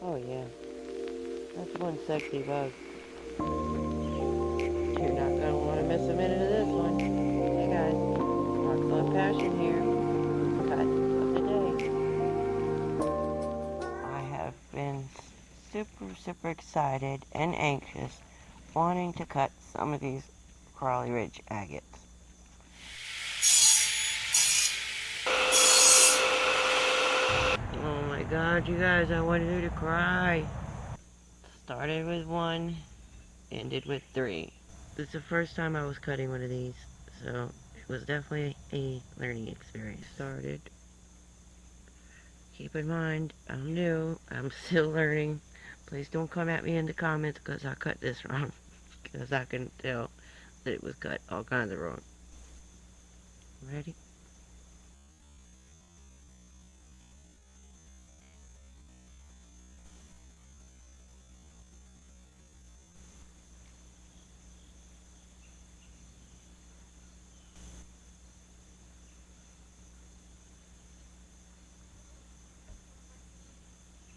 Oh yeah, that's one sexy bug. You're not gonna want to miss a minute of this one. Hey guys, Sparkle and Passion here. Cut of the day. I have been super excited and anxious, wanting to cut some of these Crowley Ridge agates. Oh my god, you guys, I wanted you to cry. Started with one, ended with three. This is the first time I was cutting one of these, so it was definitely a learning experience. Started. Keep in mind, I'm new. I'm still learning. Please don't come at me in the comments because I cut this wrong. Because I can tell that it was cut all kinds of wrong. Ready?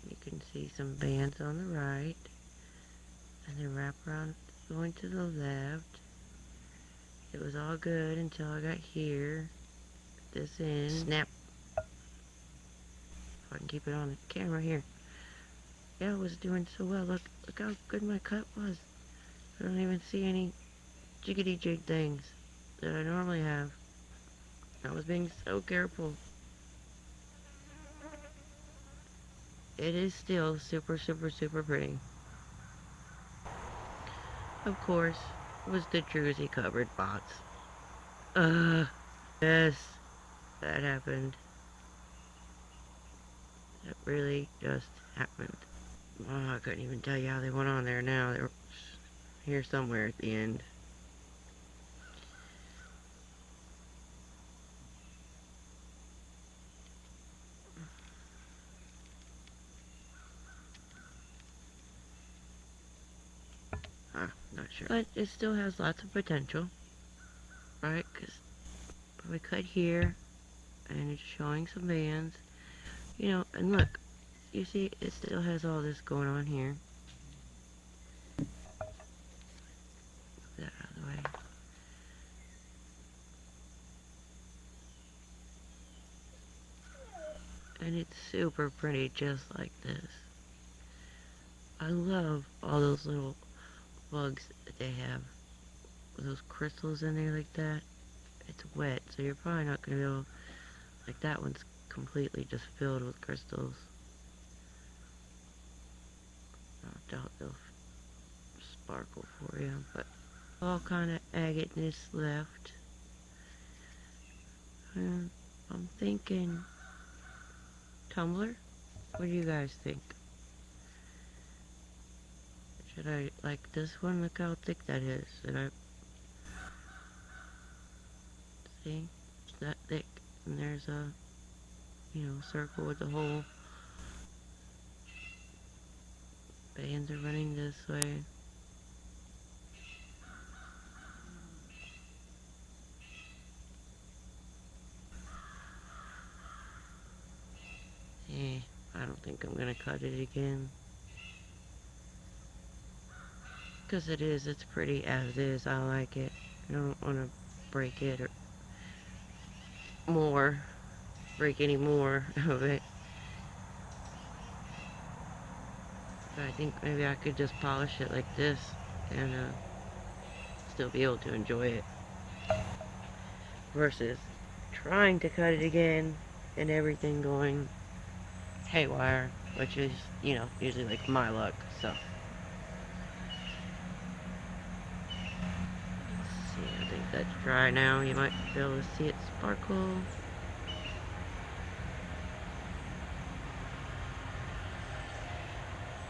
You can see some bands on the right. And then wrap around going to the left. It was all good until I got here. This end. Snap. If I can keep it on the camera here. Yeah, it was doing so well. Look how good my cut was. I don't even see any jiggity jig things that I normally have. I was being so careful. It is still super pretty. Of course, it was the Druzy covered bots. Yes, that happened. That really just happened. Oh, I couldn't even tell you how they went on there now. They're here somewhere at the end. Not sure. But it still has lots of potential. Right? Because we cut here, and it's showing some bands. You know, and look, you see, it still has all this going on here. Move that out of the way. And it's super pretty just like this. I love all those little bugs that they have with those crystals in there like that. It's wet, so you're probably not going to be able, like that one's completely just filled with crystals. I doubt they'll sparkle for you, but all kind of agateness left. And I'm thinking tumbler. What do you guys think? Should I like this one? Look how thick that is. Should I see? It's that thick. And there's a, circle with the hole. Bands are running this way. I don't think I'm gonna cut it again. Because it's pretty as is. I like it. I don't want to break it or break any more of it. But I think maybe I could just polish it like this and still be able to enjoy it. Versus trying to cut it again and everything going haywire, which is, usually like my luck, so. Let's see, I think that's dry now. You might be able to see it sparkle.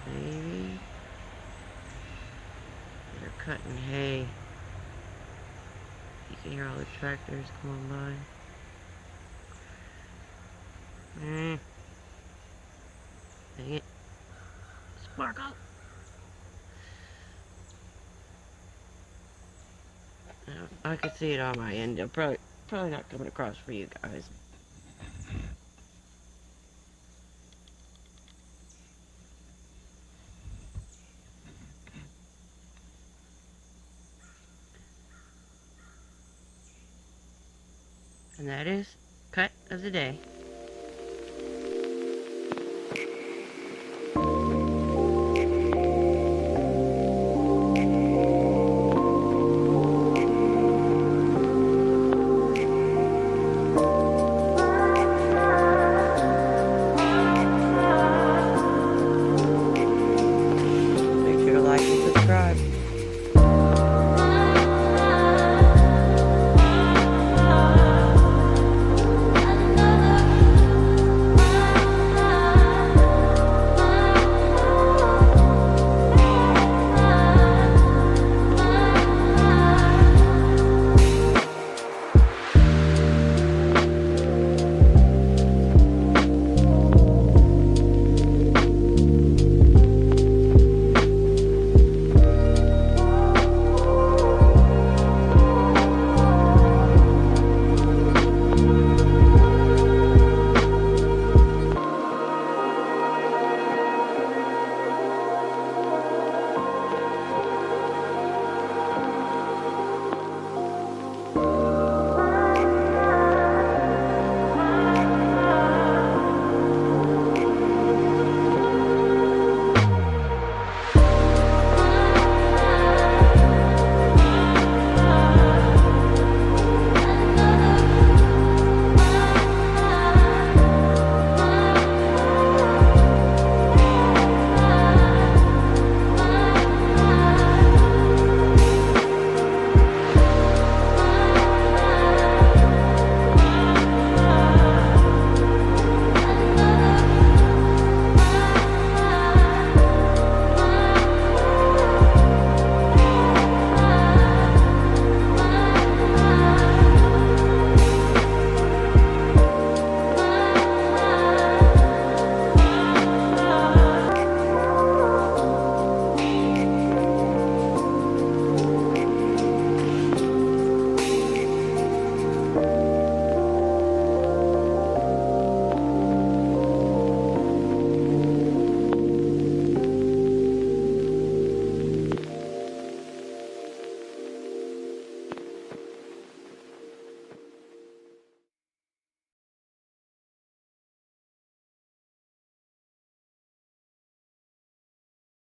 Maybe. They're cutting hay. You can hear all the tractors going by. Dang it. Sparkle! I could see it on my end. I'm probably not coming across for you guys. And that is cut of the day.